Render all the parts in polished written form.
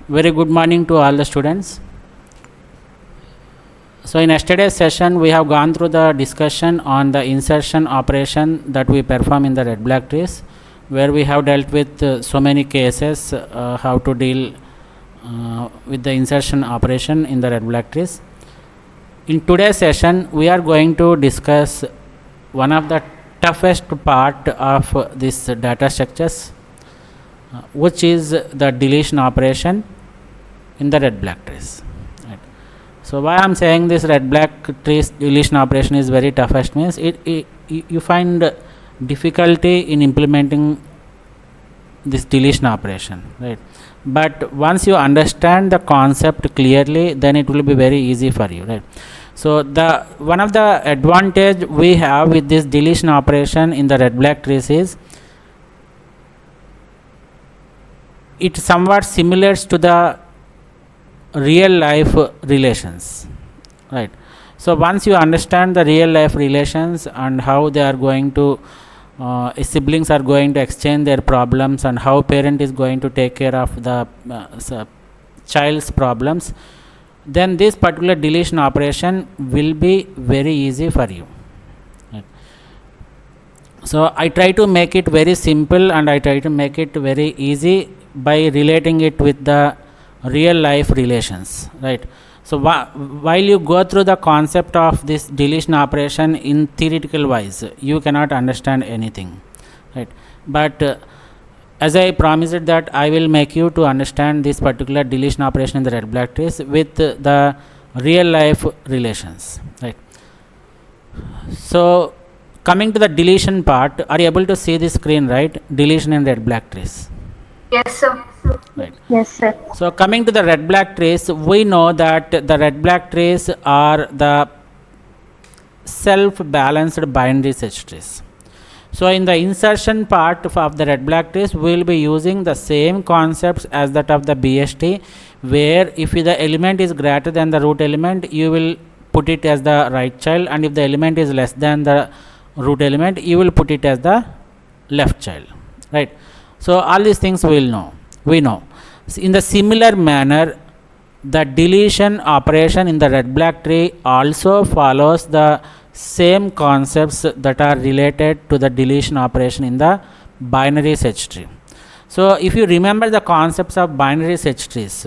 Very good morning to all the students. So in yesterday's session we have gone through the discussion on the insertion operation that we perform in the red black trees, where we have dealt with so many cases how to deal with the insertion operation in the red black trees. In today's session we are going to discuss one of the toughest part of this data structures, which is the deletion operation in the red black trees. Right. So why I am saying this red black trees deletion operation is very toughest means you find difficulty in implementing this deletion operation, right? But once you understand the concept clearly, then it will be very easy for you, right? So the one of the advantage we have with this deletion operation in the red black trees is it somewhat similar to the real life relations, right? So once you understand the real life relations and how they are going to siblings are going to exchange their problems and how parent is going to take care of the child's problems, then this particular deletion operation will be very easy for you, right? So I try to make it very simple and I try to make it very easy by relating it with the real life relations, right? So while you go through the concept of this deletion operation in theoretical wise, you cannot understand anything, right? But as I promised that I will make you to understand this particular deletion operation in the red black trees with the real life relations, right? So coming to the deletion part, are you able to see the screen, right? Deletion in red black trees. Yes, sir. Right. Yes, sir. So coming to the red black trees, we know that the red black trees are the self balanced binary search trees. So in the insertion part of the red black trees, we will be using the same concepts as that of the BST, where if the element is greater than the root element, you will put it as the right child, and if the element is less than the root element, you will put it as the left child, right? So all these things we know. In the similar manner, the deletion operation in the red black tree also follows the same concepts that are related to the deletion operation in the binary search tree. So if you remember the concepts of binary search trees,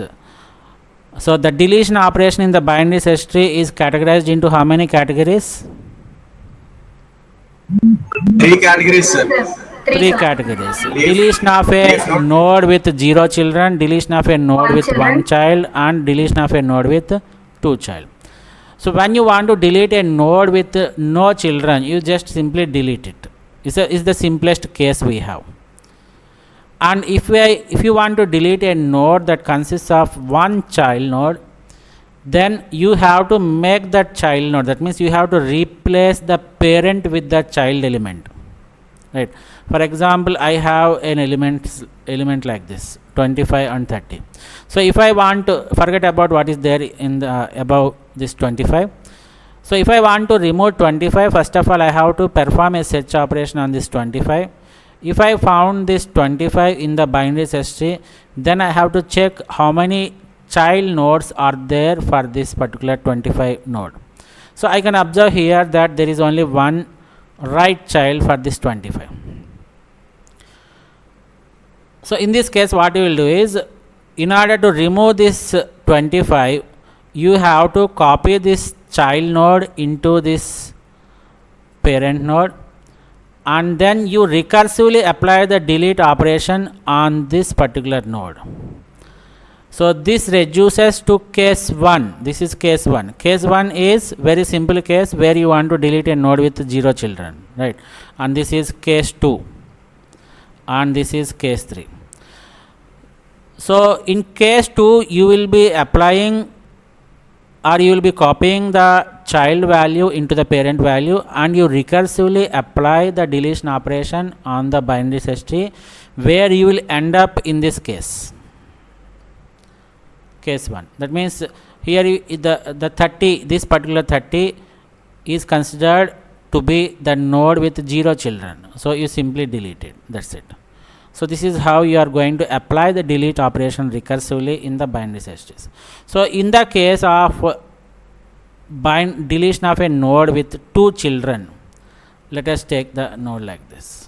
so the deletion operation in the binary search tree is categorized into how many categories? 3 categories, sir. 3 categories. Deletion of a node with 0 children, deletion of a node with 1 child, and deletion of a node with 2 child. So when you want to delete a node with no children, you just simply delete it. Is the simplest case we have. And if you want to delete a node that consists of 1 child node, then you have to make that child node. That means you have to replace the parent with the child element, right? For example, I have an element like this, 25 and 30. So if I want to forget about what is there in the above this 25. So if I want to remove 25, first of all I have to perform a search operation on this 25. If I found this 25 in the binary search tree, then I have to check how many child nodes are there for this particular 25 node. So I can observe here that there is only one right child for this 25. So in this case what you will do is, in order to remove this 25, you have to copy this child node into this parent node, and then you recursively apply the delete operation on this particular node. So this reduces to case 1. This is case 1. Case 1 is very simple case where you want to delete a node with 0 children, right? And this is case 2 and this is case 3. So in case 2 you will be applying or you will be copying the child value into the parent value, and you recursively apply the deletion operation on the binary search tree, where you will end up in this case 1. That means here the 30, this particular 30 is considered to be the node with 0 children, so you simply delete it, that's it. So this is how you are going to apply the delete operation recursively in the binary search trees. So in the case of deletion of a node with 2 children, let us take the node like this.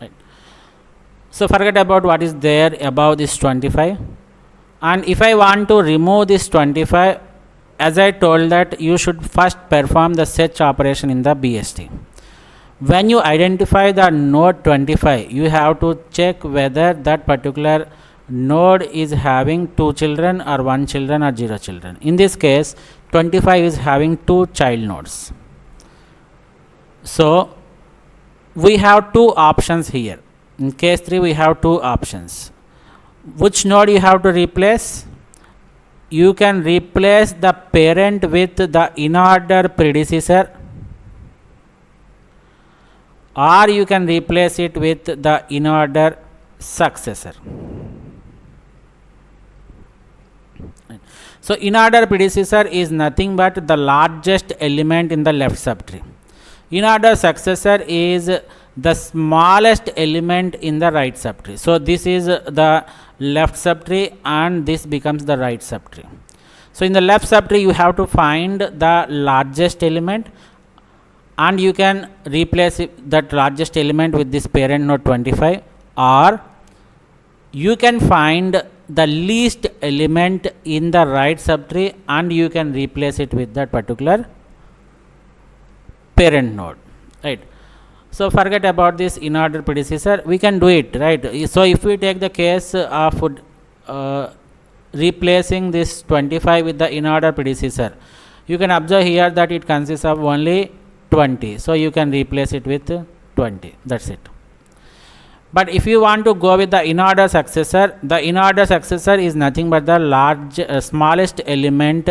Right. So forget about what is there above this 25, and if I want to remove this 25, as I told that you should first perform the search operation in the BST. When you identify the node 25, you have to check whether that particular node is having 2 children or 1 children or 0 children. In this case 25 is having 2 child nodes. So we have 2 options here. In case 3 we have 2 options. Which node you have to replace? You can replace the parent with the in-order predecessor, or you can replace it with the in-order successor. So in-order predecessor is nothing but the largest element in the left subtree. In-order successor is the smallest element in the right subtree. So this is the left subtree and this becomes the right subtree. So in the left subtree you have to find the largest element, and you can replace that largest element with this parent node 25, or you can find the least element in the right subtree and you can replace it with that particular parent node, right? So forget about this in order predecessor, we can do it, right? So if we take the case of replacing this 25 with the in order predecessor, you can observe here that it consists of only 20, so you can replace it with 20, that's it. But if you want to go with the in order successor, the in order successor is nothing but the smallest element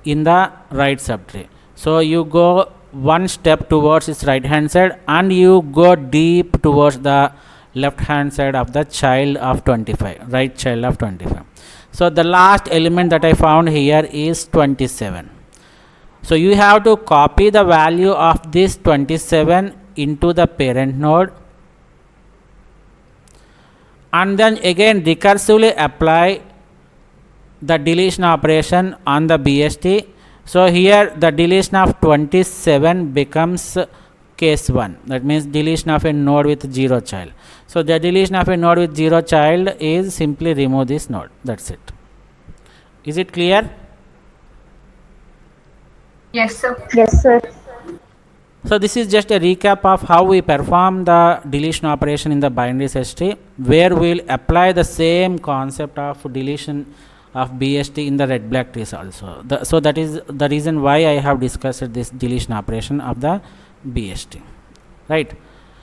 in the right subtree. So you go one step towards its right hand side and you go deep towards the left hand side of the child of 25, right child of 25. So the last element that I found here is 27. So you have to copy the value of this 27 into the parent node, and then again recursively apply the deletion operation on the BST. So here the deletion of 27 becomes case 1, that means deletion of a node with 0 child. So the deletion of a node with 0 child is simply remove this node, that's it. Is it clear? Yes, sir. Yes, sir. So this is just a recap of how we perform the deletion operation in the binary search tree, where we will apply the same concept of deletion of BST in the red black trees also. So that is the reason why I have discussed this deletion operation of the BST, right?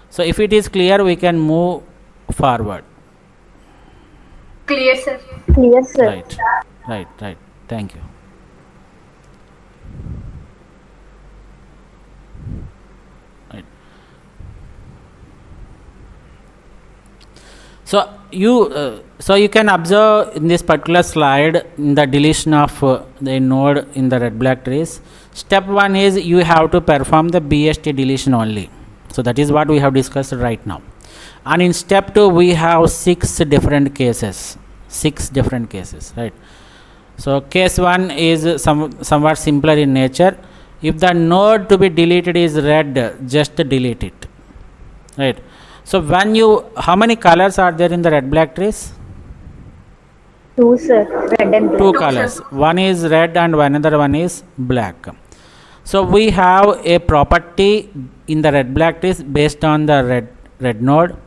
So if it is clear, we can move forward. Clear, sir. Clear, sir. Right. Thank you. Right. So you can observe in this particular slide in the deletion of the node in the red black trees. Step 1 is you have to perform the BST deletion only. So that is what we have discussed right now. And in step 2 we have 6 different cases, right? So case 1 is somewhat simpler in nature. If the node to be deleted is red, just delete it, right? So how many colors are there in the red black trees? 2, sir. Red and black. 2 colors. One is red and another one is black. So we have a property in the red black trees based on the red node,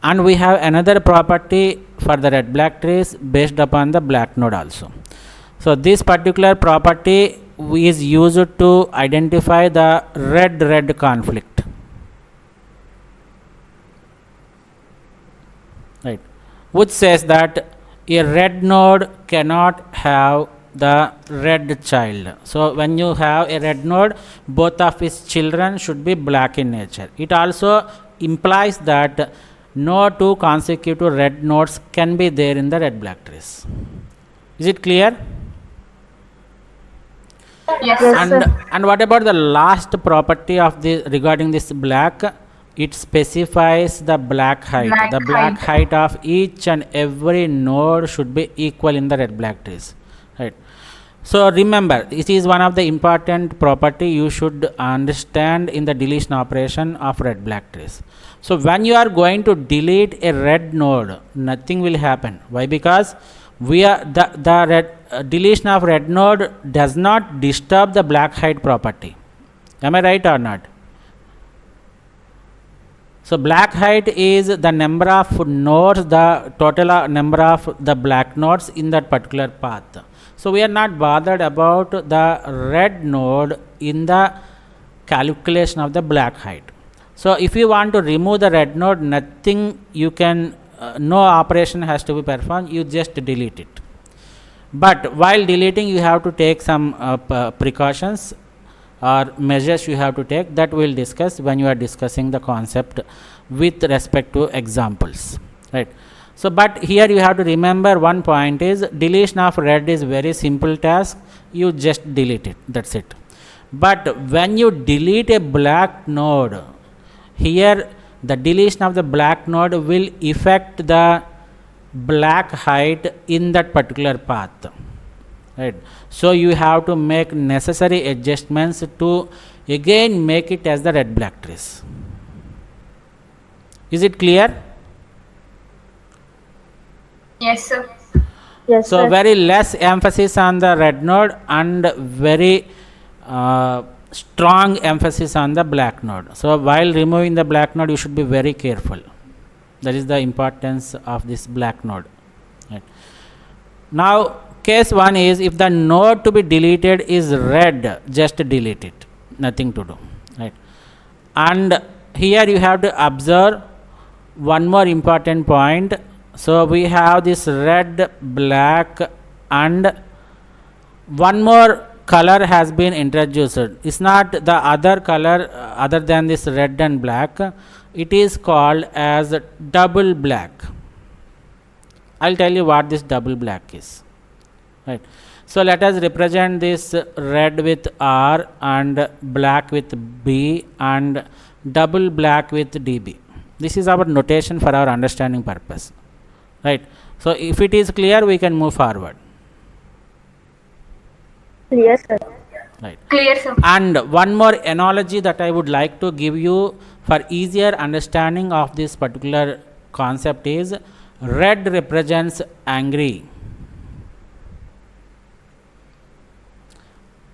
and we have another property for the red black trees based upon the black node also. So this particular property is used to identify the red conflict, right, which says that a red node cannot have the red child. So when you have a red node, both of its children should be black in nature. It also implies that no two consecutive red nodes can be there in the red black trace. Is it clear? Yes, And sir. and what about the last property of the regarding this black? It specifies the black height. Black The black height. height of each and every node should be equal in the red black trees, right? So remember, it is one of the important property you should understand in the deletion operation of red black trees. So when you are going to delete a red node, nothing will happen. Why? Because we are the red deletion of red node does not disturb the black height property. Am I right or not? So black height is the number of nodes, the total number of the black nodes in that particular path. So we are not bothered about the red node in the calculation of the black height. So if you want to remove the red node, nothing you can, no operation has to be performed, you just delete it. But while deleting, you have to take some precautions or measures you have to take, that we will discuss when you are discussing the concept with respect to examples, right? So but here you have to remember one point is deletion of red is very simple task, you just delete it, that's it. But when you delete a black node, here the deletion of the black node will affect the black height in that particular path, right? So you have to make necessary adjustments to again make it as the red black trees. Is it clear? Yes, sir. Yes, So sir. very less emphasis on the red node and very strong emphasis on the black node. So while removing the black node, you should be very careful. That is the importance of this black node, right? Now case 1 is if the node to be deleted is red, just delete it, nothing to do, right? And here you have to observe one more important point. So we have this red, black, and one more color has been introduced. It's not the other color other than this red and black. It is called as double black. I'll tell you what this double black is, right? So let us represent this red with R and black with B and double black with DB. This is our notation for our understanding purpose, right? So if it is clear, we can move forward, Clear, sir. right? Clear, sir. And one more analogy that I would like to give you for easier understanding of this particular concept is red represents angry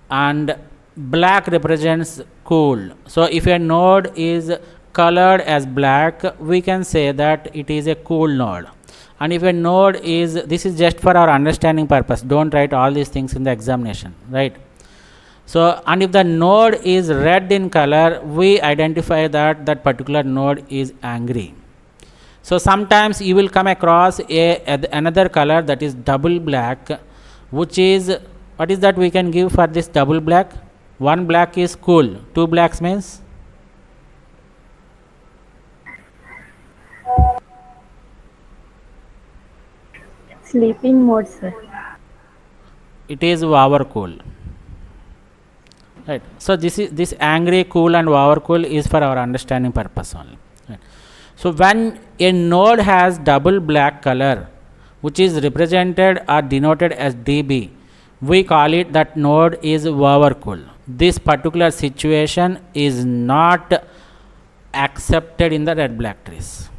and black represents cool. So if a node is colored as black, we can say that it is a cool node. And if a node is, this is just for our understanding purpose, don't write all these things in the examination, right? So and if the node is red in color, we identify that that particular node is angry. So sometimes you will come across another color that is double black, which is, what is that we can give for this double black? One black is cool, two blacks means Sleeping mode, sir. it is over cool, right? So this angry, cool and over cool is for our understanding purpose only, right? So when a node has double black color, which is represented or denoted as DB, we call it that node is over cool. This particular situation is not accepted in the red black trees,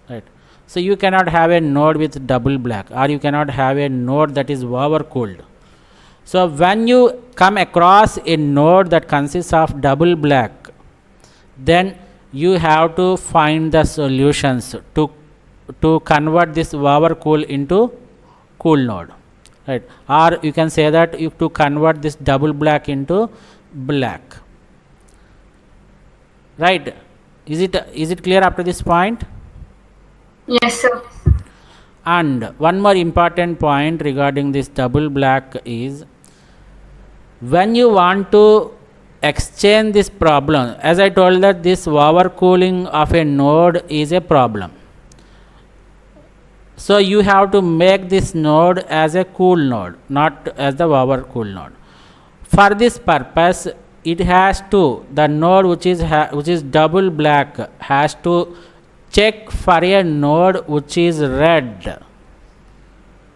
right? So you cannot have a node with double black, or you cannot have a node that is over cooled. So when you come across a node that consists of double black, then you have to find the solutions to convert this over cool into cool node, right? Or you can say that you to convert this double black into black, right? Is it clear up to this point? Yes, sir. And one more important point regarding this double black is when you want to exchange this problem. As I told that this overcooling of a node is a problem. So you have to make this node as a cool node, not as the overcool node. For this purpose, it has to, the node which is double black has to check for a node which is red.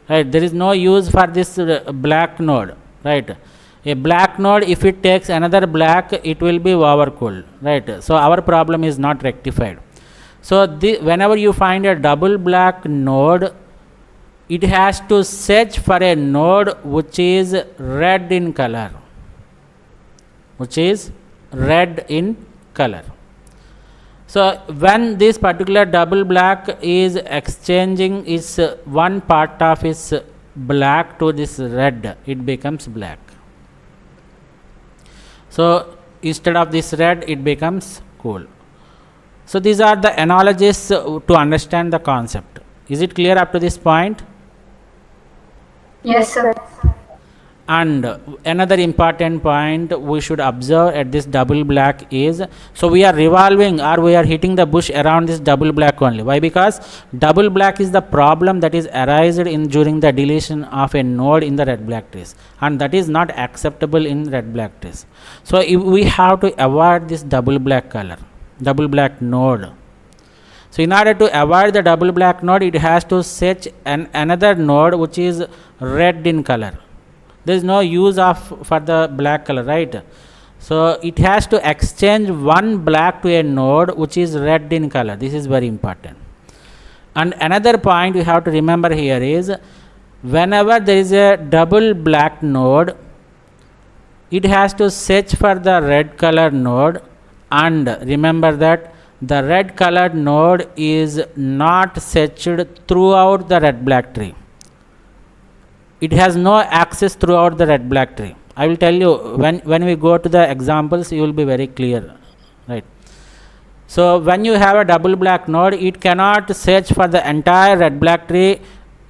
Right, there is no use for this black node, right? A black node, if it takes another black, it will be overcooled, right? So our problem is not rectified. So whenever you find a double black node, it has to search for a node which is red in color, So when this particular double black is exchanging its one part of its black to this red, it becomes black. So instead of this red, it becomes cool. So these are the analogies to understand the concept. Is it clear up to this point? Yes, sir. And another important point we should observe at this double black is, so we are revolving or we are hitting the bush around this double black only. Why? Because double black is the problem that is arised during the deletion of a node in the red black trees, and that is not acceptable in red black trees. So if we have to avoid this double black node. So in order to avoid the double black node, it has to search another node which is red in color. There is no use for the black color, right? So it has to exchange one black to a node which is red in color. This is very important. And another point you have to remember here is, whenever there is a double black node, it has to search for the red color node, and remember that the red colored node is not searched throughout the red black tree. It has no access throughout the red black tree. I will tell you when we go to the examples, you will be very clear, right? So when you have a double black node, it cannot search for the entire red black tree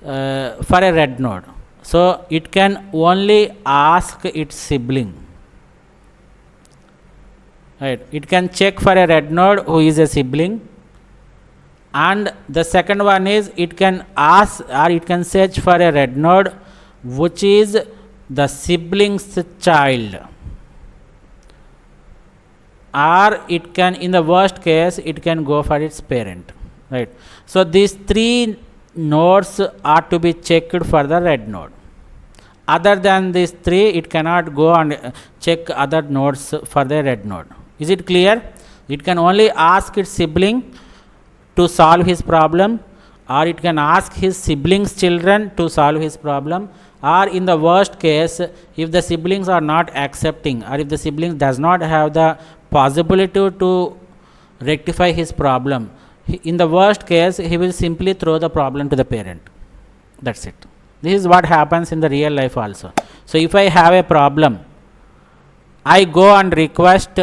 for a red node. So it can only ask its sibling, right? It can check for a red node who is a sibling, and the second one is it can ask or it can search for a red node which is the sibling's child, or it can, in the worst case, it can go for its parent, right? So these three nodes are to be checked for the red node. Other than these three, it cannot go and check other nodes for the red node. Is it clear? It can only ask its sibling to solve his problem, or it can ask his siblings' children to solve his problem, or in the worst case, if the siblings are not accepting, or if the siblings does not have the possibility to rectify his problem, in the worst case, he will simply throw the problem to the parent. That's it. This is what happens in the real life also. So if I have a problem, I go and request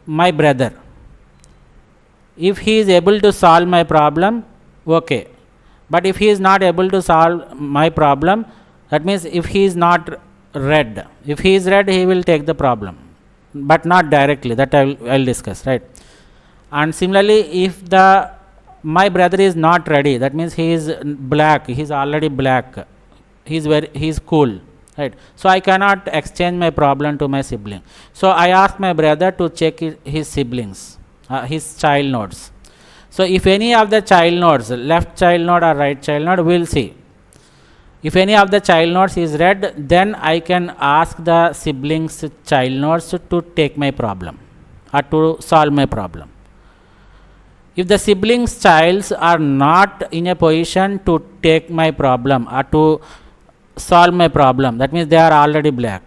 my brother. If he is able to solve my problem, okay. But if he is not able to solve my problem, that means if he is not red, if he is red, he will take the problem, but not directly. That I will discuss, right? And similarly, if my brother is not ready, that means he is black, he is already black, he is cool, right? So I cannot exchange my problem to my sibling. So I ask my brother to check his siblings, his child nodes. So if any of the child nodes, left child node or right child node, we will see. If any of the child nodes is red, then I can ask the siblings' child nodes to take my problem or to solve my problem. If the siblings' childs are not in a position to take my problem or to solve my problem, that means they are already black.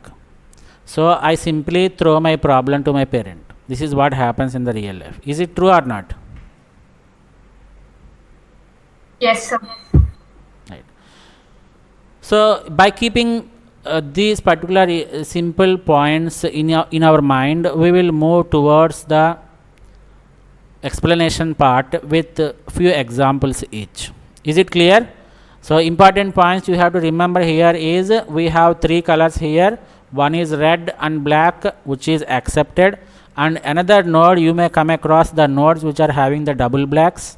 So I simply throw my problem to my parent. This is what happens in the real life. Is it true or not? Yes, sir. Right. So by keeping these particular simple points in our mind, we will move towards the explanation part with few examples each. Is it clear? So important points you have to remember here is, we have three colors here. one is red and black, which is accepted, and another node you may come across the nodes which are having the double blacks,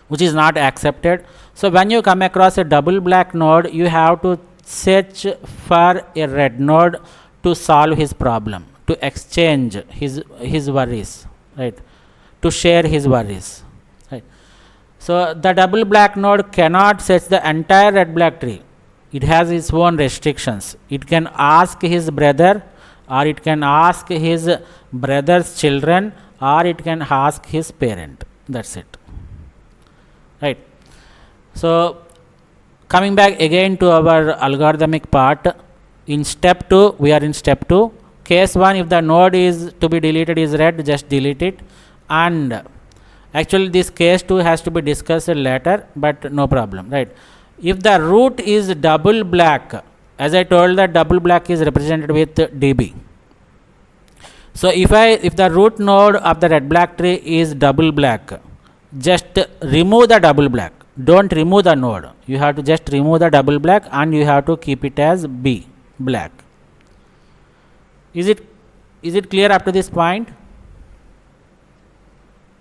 which is not accepted. So when you come across a double black node, you have to search for a red node to solve his problem, to exchange his worries, right, to share his worries, right. So the double black node cannot search the entire red black tree. It has its own restrictions. It can ask his brother, or it can ask his brother's children, or it can ask his parent. That's it, right. So coming back again to our algorithmic part, in step 2, we are in step 2. Case 1, if the node is to be deleted is red, just delete it. And actually this case 2 has to be discussed later, but no problem, right. If the root is double black, as I told that double black is represented with db. So if the root node of the red black tree is double black, just remove the double black. Don't remove the node. You have to just remove the double black and you have to keep it as B, black. Is it clear up to this point?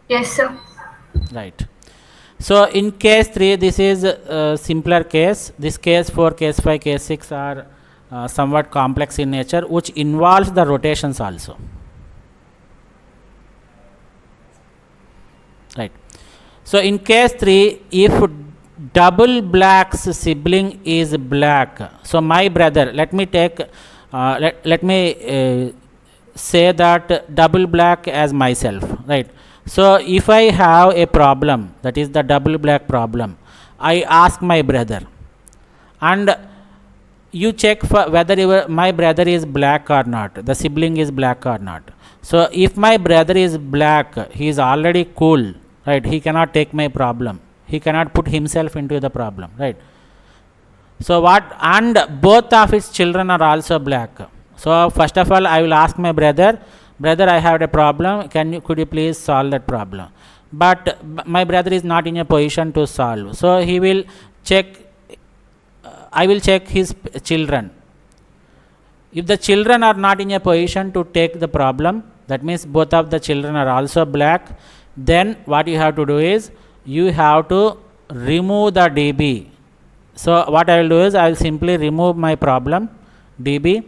Yes, sir. Right. So in case 3, this is a simpler case. This case 4, case 5, case 6 are somewhat complex in nature, which involves the rotations also. Right. So in case 3, if double black's sibling is black, so my brother, let me take, let me say that double black as myself, right. So if I have a problem, that is the double black problem, I ask my brother, and you check for whether my brother is black or not, the sibling is black or not. So if my brother is black, he is already cool, right, he cannot take my problem, he cannot put himself into the problem, right. So and both of his children are also black. So first of all, I will ask my brother, I have a problem, could you please solve that problem? But my brother is not in a position to solve, so he will check, I will check his children. If the children are not in a position to take the problem, that means both of the children are also black, then what you have to do is, you have to remove the db. So what I will do is, I will simply remove my problem db,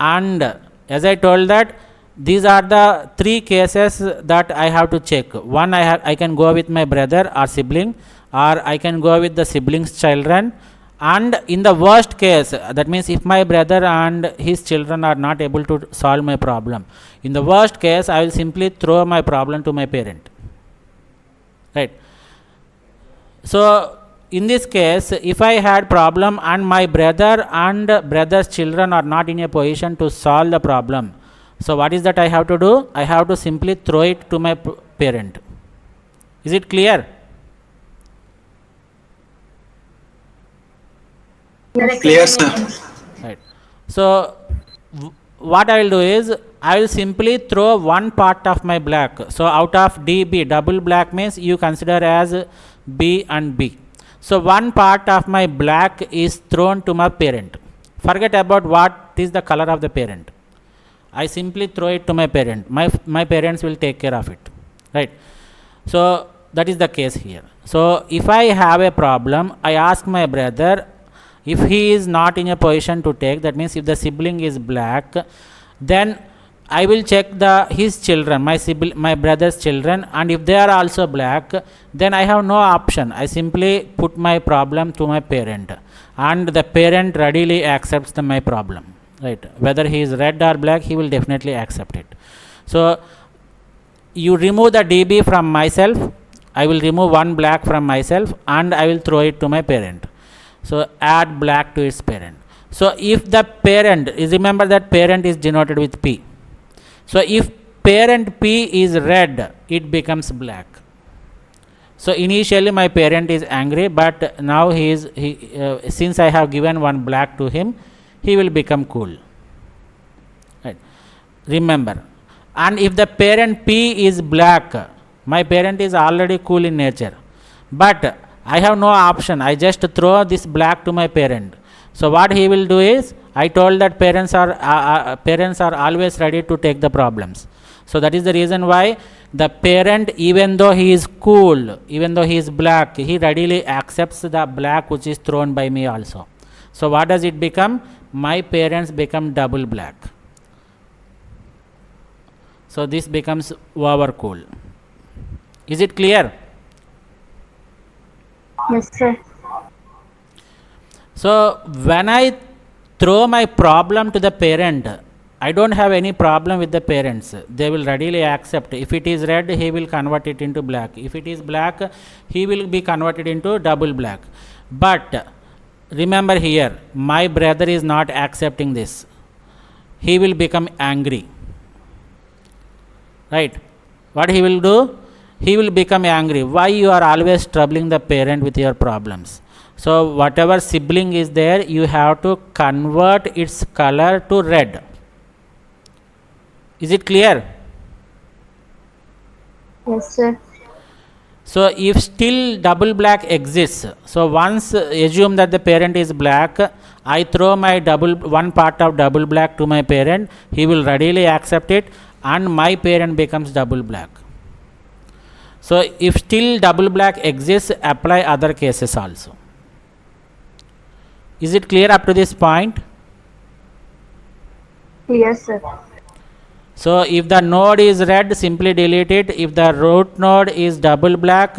and as I told that these are the 3 cases that I have to check. One, I can go with my brother or sibling, or I can go with the sibling's children, and in the worst case, that means if my brother and his children are not able to solve my problem, in the worst case I will simply throw my problem to my parent, right. So in this case, if I had problem and my brother and brother's children are not in a position to solve the problem, so what is that I have to do? I have to simply throw it to my parent. Is it clear? Clear, sir. Right. So what I will do is, I will simply throw one part of my black. So out of db, double black means you consider as B and B. So one part of my black is thrown to my parent. Forget about what is the color of the parent. I simply throw it to my parent. My parents will take care of it, right. So that is the case here. So if I have a problem, I ask my brother. If he is not in a position to take, that means if the sibling is black, then I will check his children, my brother's children, and if they are also black, then I have no option. I simply put my problem to my parent, and the parent readily accepts my problem, right. Whether he is red or black, he will definitely accept it. So you remove the db from myself, I will remove one black from myself, and I will throw it to my parent. So add black to its parent. So if the parent is, remember that parent is denoted with P. So if parent P is red, it becomes black. So initially my parent is angry, but now since I have given one black to him, he will become cool, right. Remember, and if the parent P is black, my parent is already cool in nature, but I have no option. I just throw this black to my parent. So what he will do is, I told that parents are always ready to take the problems. So that is the reason why the parent, even though he is cool, even though he is black, he readily accepts the black which is thrown by me also. So what does it become? My parents become double black. So this becomes over cool. Is it clear? Yes, sir. So when I throw my problem to the parent, I don't have any problem with the parents. They will readily accept. If it is red, he will convert it into black. If it is black, he will be converted into double black. But remember here, my brother is not accepting this. He will become angry. Right? What he will do? He will become angry. Why you are always troubling the parent with your problems? So whatever sibling is there, you have to convert its color to red. Is it clear? Yes, sir. So if still double black exists, so once assume that the parent is black, I throw my one part of double black to my parent, he will readily accept it, and my parent becomes double black. So if still double black exists, apply other cases also. Is it clear up to this point? Yes, sir. So if the node is red, simply delete it. If the root node is double black,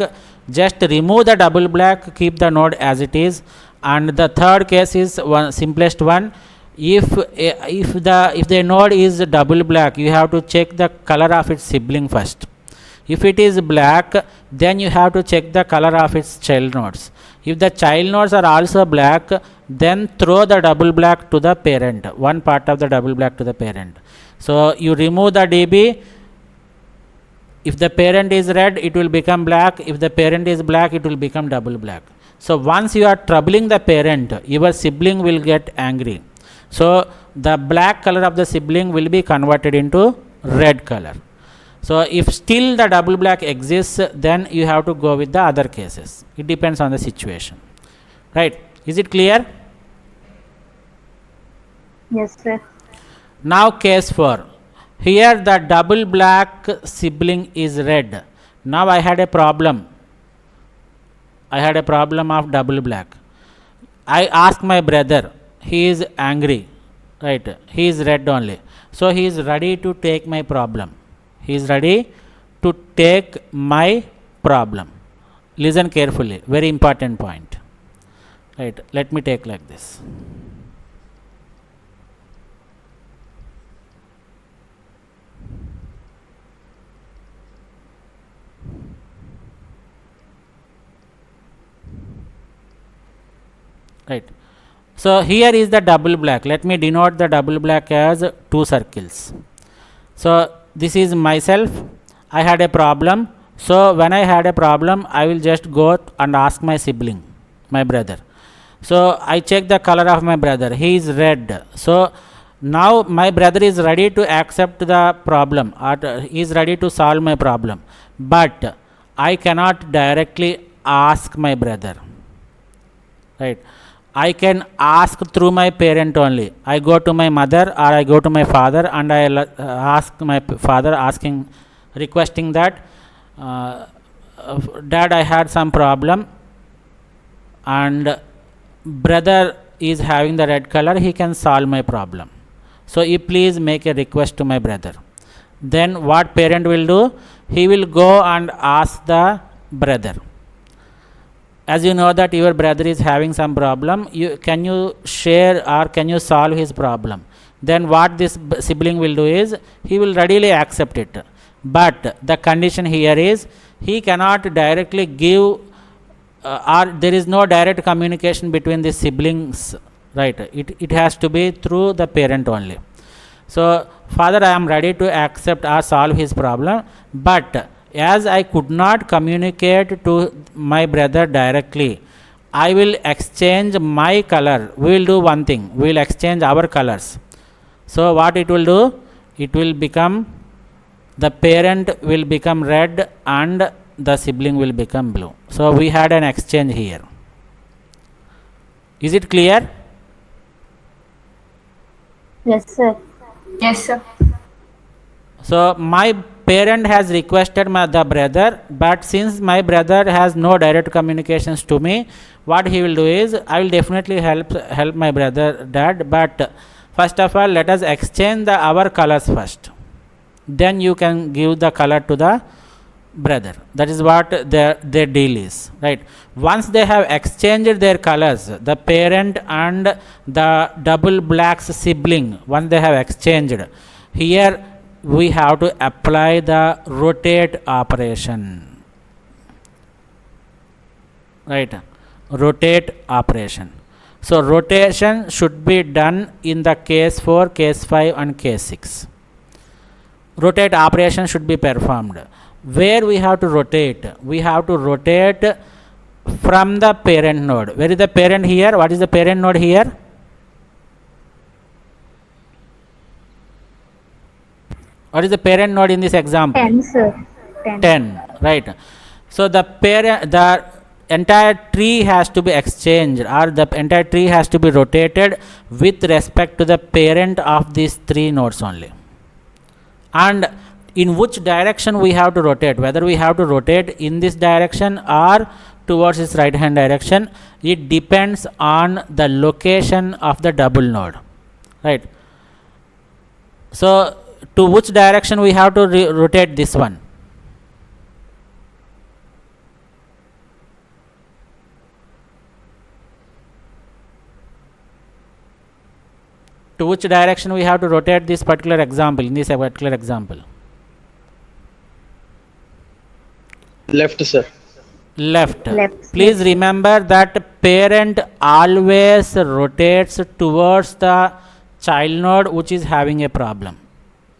just remove the double black, keep the node as it is. And the third case is simplest one. If the node is double black, you have to check the color of its sibling first. If it is black, then you have to check the color of its child nodes. If the child nodes are also black, then throw the double black to the parent, one part of the double black to the parent. So you remove the DB. If the parent is red, it will become black. If the parent is black, it will become double black. So once you are troubling the parent, your sibling will get angry. So the black color of the sibling will be converted into red color. So if still the double black exists, then you have to go with the other cases. It depends on the situation. Right? Is it clear? Yes, sir. Now case 4. Here the double black sibling is red. Now I had a problem. I had a problem of double black. I asked my brother. He is angry. Right? He is red only. So he is ready to take my problem. He is ready to take my problem. Listen carefully. Very important point. Right? Let me take like this. Right. So here is the double black. Let me denote the double black as 2 circles. So this is myself. I had a problem. So when I had a problem, I will just go and ask my sibling, my brother. So I check the color of my brother. He is red. So now my brother is ready to accept the problem, or he is ready to solve my problem. But I cannot directly ask my brother. Right? I can ask through my parent only. I go to my mother or I go to my father and I ask my father, requesting that, Dad, I had some problem and brother is having the red color, he can solve my problem. So you please make a request to my brother. Then what parent will do? He will go and ask the brother. As you know that your brother is having some problem, can you share or can you solve his problem? Then what this sibling will do is, he will readily accept it. But the condition here is, he cannot directly give or there is no direct communication between the siblings. Right? It has to be through the parent only. So, father, I am ready to accept or solve his problem, but as I could not communicate to my brother directly, I will exchange my color. We will do one thing. We will exchange our colors. So what it will do? It will become, the parent will become red and the sibling will become blue. So we had an exchange here. Is it clear? Yes, sir. Yes, sir. So my parent has requested the brother, but since my brother has no direct communications to me, what he will do is I will definitely help my brother dad. But first of all, let us exchange our colors first. Then you can give the color to the brother. That is what their deal is, right? Once they have exchanged their colors, the parent and the double black's sibling, once they have exchanged, here we have to apply the rotate operation, right? Rotate operation. So rotation should be done in the case 4, case 5 and case 6. Rotate operation should be performed. Where we have to rotate? We have to rotate from the parent node. Where is the parent here? What is the parent node here? What is the parent node in this example? 10, sir. 10, right? So the entire tree has to be exchanged, or the entire tree has to be rotated with respect to the parent of these 3 nodes only. And in which direction we have to rotate, whether we have to rotate in this direction or towards its right hand direction, it depends on the location of the double node, right? So to which direction we have to rotate this one? To which direction we have to rotate this particular example, in this particular example? Left, sir. Left. Left. Please remember that parent always rotates towards the child node which is having a problem.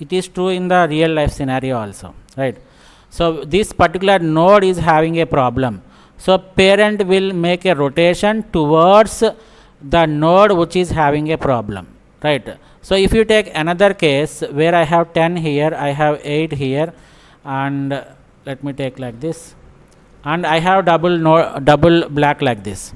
It is true in the real life scenario also, right? So this particular node is having a problem. So parent will make a rotation towards the node which is having a problem, right? So if you take another case where I have 10 here, I have 8 here, and let me take like this, and I have double black like this.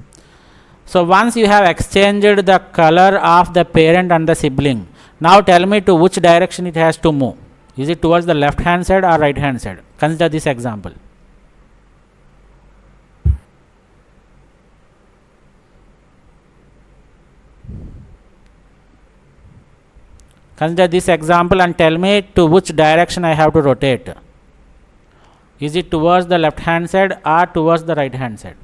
So once you have exchanged the color of the parent and the sibling, now tell me to which direction it has to move. Is it towards the left hand side or right hand side? Consider this example. Consider this example and tell me to which direction I have to rotate. Is it towards the left hand side or towards the right hand side?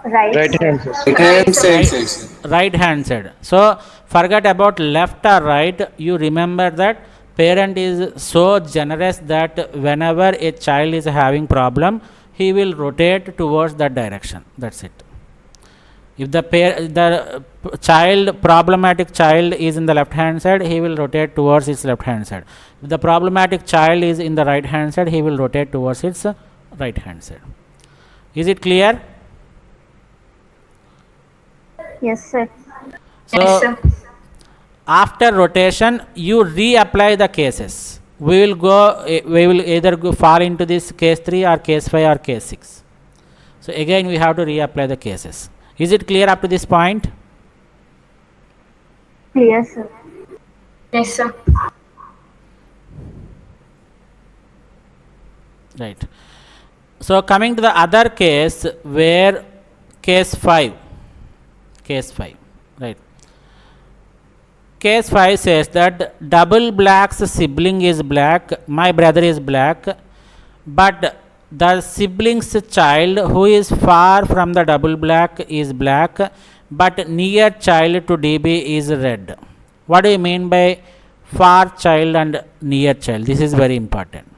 Right. Right hand, sir. Right hand side. Right hand side. So forget about left or right. You remember that parent is so generous that whenever a child is having problem, he will rotate towards that direction. That's it. If the problematic child is in the left hand side, he will rotate towards its left hand side. If the problematic child is in the right hand side, he will rotate towards its right hand side. Is it clear? Yes, sir. So Yes, sir. after rotation, you reapply the cases. We will either fall into this case 3 or case 5 or case 6. So again we have to reapply the cases. Is it clear up to this point? Clear, sir. Yes, sir. Right. So coming to the other case where case 5, right? Case 5 says that double black's sibling is black, my brother is black, but the sibling's child who is far from the double black is black, but near child to DB is red. What do you mean by far child and near child? This is very important,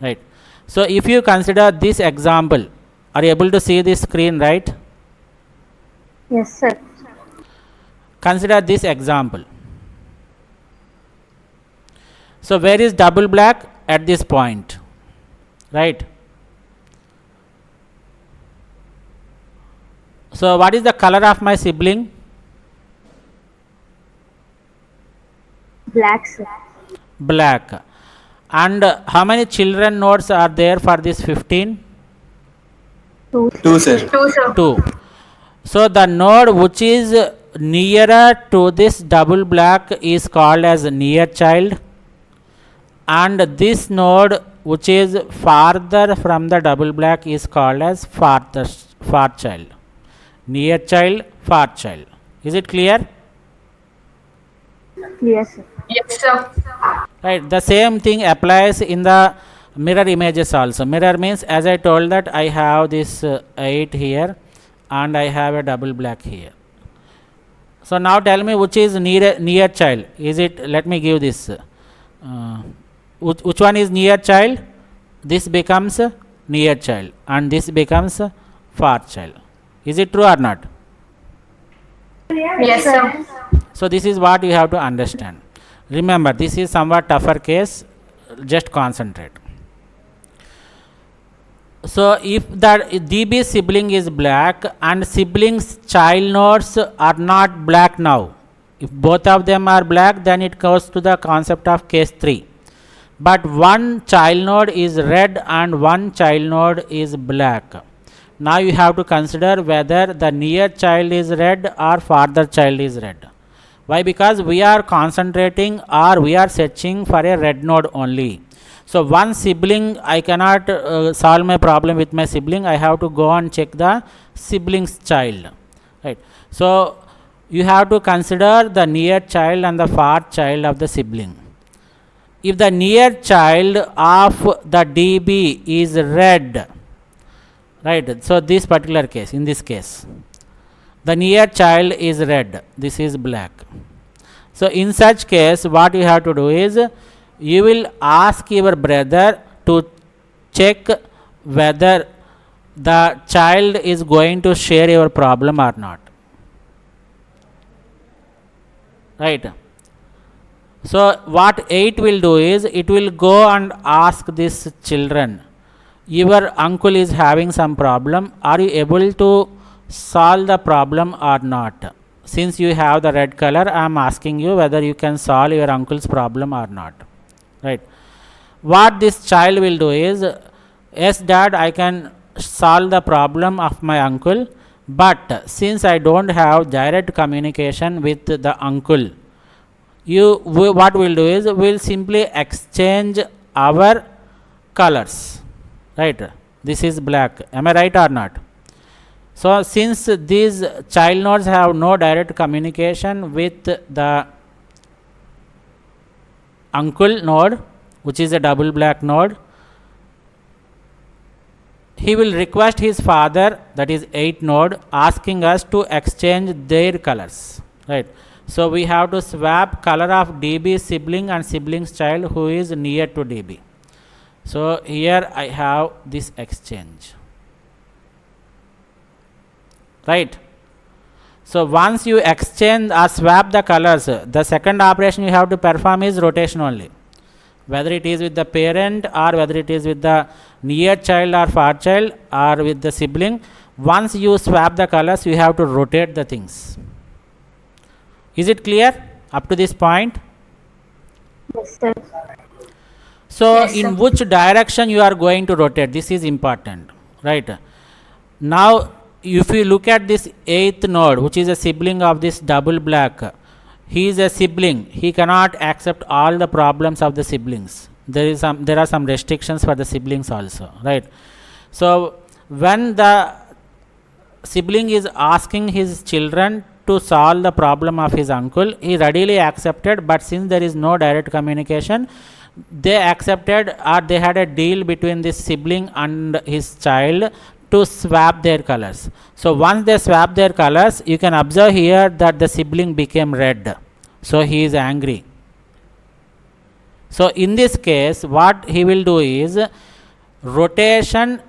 right? So if you consider this example, are you able to see this screen, right? Yes, sir. Consider this example. So where is double black? At this point, right? So what is the color of my sibling? Black, sir. Black. And how many children nodes are there for this 15? 2. 2, sir. 2, sir. 2. So the node which is nearer to this double black is called as near child, and this node which is farther from the double black is called as far child. Near child, far child. Is it clear? Yes, sir. Yes, sir. Right. The same thing applies in the mirror images also. Mirror means, as I told, that I have this 8 here and I have a double black here. So now tell me which is near child. Is it, let me give this. Which one is near child? This becomes near child and this becomes far child. Is it true or not? Yes, sir. So this is what you have to understand. Remember, this is somewhat tougher case. Just concentrate. So if the DB sibling is black and siblings child nodes are not black now, if both of them are black, then it goes to the concept of case 3. But one child node is red and one child node is black. Now you have to consider whether the near child is red or farther child is red. Why? Because we are concentrating or we are searching for a red node only. So one sibling, I cannot solve my problem with my sibling. I have to go and check the sibling's child. Right. So you have to consider the near child and the far child of the sibling. If the near child of the DB is red, right, so this particular case, in this case, the near child is red, this is black. So in such case, what you have to do is, you will ask your brother to check whether the child is going to share your problem or not. Right. So what 8 will do is, it will go and ask these children, your uncle is having some problem, are you able to solve the problem or not? Since you have the red color, I am asking you whether you can solve your uncle's problem or not. Right. What this child will do is, yes dad, I can solve the problem of my uncle, but since I don't have direct communication with the uncle, what we'll do is, we'll simply exchange our colors. Right. This is black. Am I right or not? So since these child nodes have no direct communication with the uncle node, which is a double black node, he will request his father, that is 8 node, asking us to exchange their colors. Right. So we have to swap color of DB sibling and sibling's child who is near to DB. So here I have this exchange. Right. So once you exchange or swap the colors, the second operation you have to perform is rotation only. Whether it is with the parent or whether it is with the near child or far child or with the sibling, once you swap the colors, you have to rotate the things. Is it clear up to this point? Yes, sir. So Yes, in sir. which direction you are going to rotate, this is important. Right. Now if you look at this 8th node, which is a sibling of this double black, he is a sibling, he cannot accept all the problems of the siblings. There are some restrictions for the siblings also. Right. So when the sibling is asking his children to solve the problem of his uncle, he readily accepted, but since there is no direct communication, they accepted, or they had a deal between this sibling and his child to swap their colors. So once they swap their colors, you can observe here that the sibling became red. So he is angry. So in this case, what he will do is rotation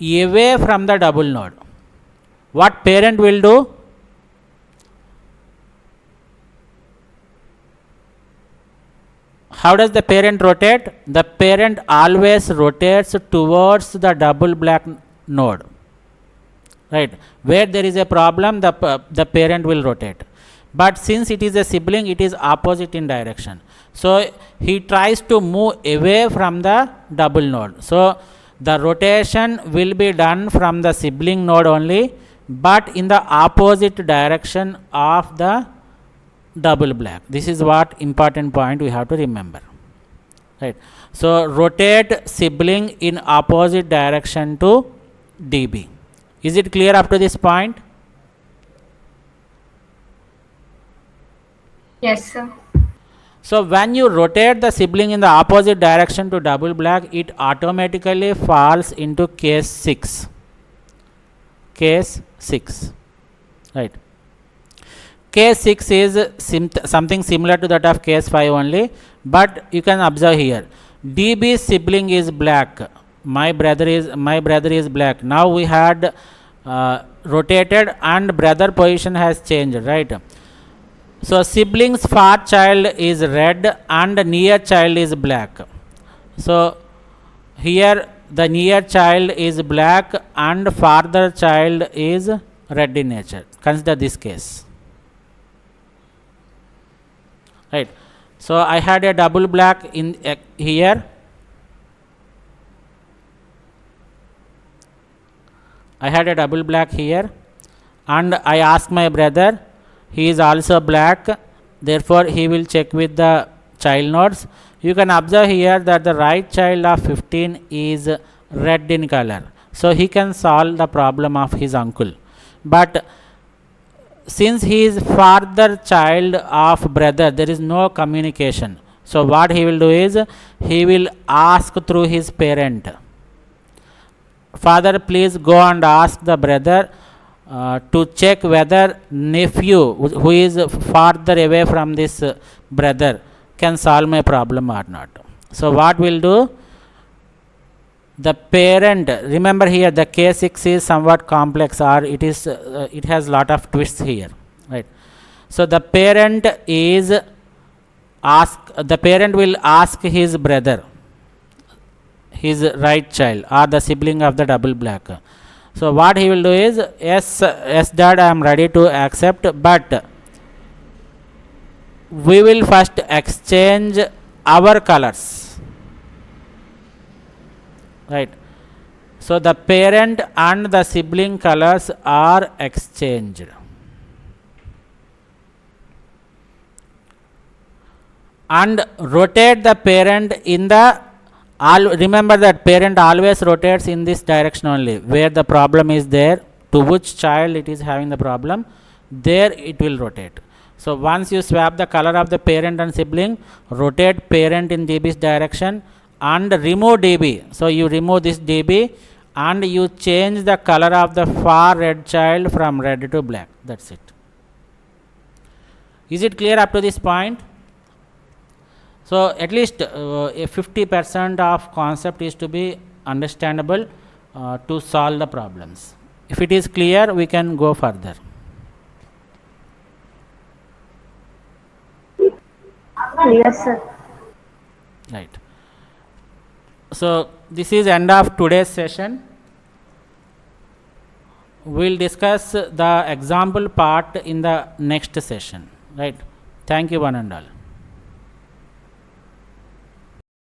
away from the double node. What parent will do? How does the parent rotate? The parent always rotates towards the double black node. Right. Where there is a problem, the parent will rotate. But since it is a sibling, it is opposite in direction. So he tries to move away from the double node. So the rotation will be done from the sibling node only, but in the opposite direction of the double black. This is what important point we have to remember, right? So rotate sibling in opposite direction to DB. Is it clear up to this point? Yes, sir. So when you rotate the sibling in the opposite direction to double black, it automatically falls into case 6. Case 6, right? Case 6 is something similar to that of case 5 only, but you can observe here, DB's sibling is black, my brother is black. Now we had rotated and brother position has changed, right? So siblings far child is red and near child is black. So here the near child is black and farther child is red in nature. Consider this case, right? So I had a double black in here. I had a double black here, and I asked my brother, he is also black, therefore he will check with the child nodes. You can observe here that the right child of 15 is red in color, so he can solve the problem of his uncle. But since he is farther child of brother, there is no communication. So what he will do is, he will ask through his parent, father, please go and ask the brother to check whether nephew who is farther away from this brother can solve my problem or not. So what will do, the parent, remember here the case 6 is somewhat complex, or it is it has lot of twists here, right? So the parent will ask his brother, his right child or the sibling of the double black. So what he will do is, yes dad, I am ready to accept, but we will first exchange our colors, right? So the parent and the sibling colors are exchanged, and rotate the parent in the remember that parent always rotates in this direction only, where the problem is there, to which child it is having the problem, there it will rotate. So once you swap the color of the parent and sibling, rotate parent in DB's direction and remove DB. So you remove this DB and you change the color of the far red child from red to black. That's it. Is it clear up to this point? So at least a 50% of concept is to be understandable to solve the problems. If it is clear, we can go further. Yes, sir. Right. So this is end of today's session. We'll discuss the example part in the next session. Right. Thank you one and all.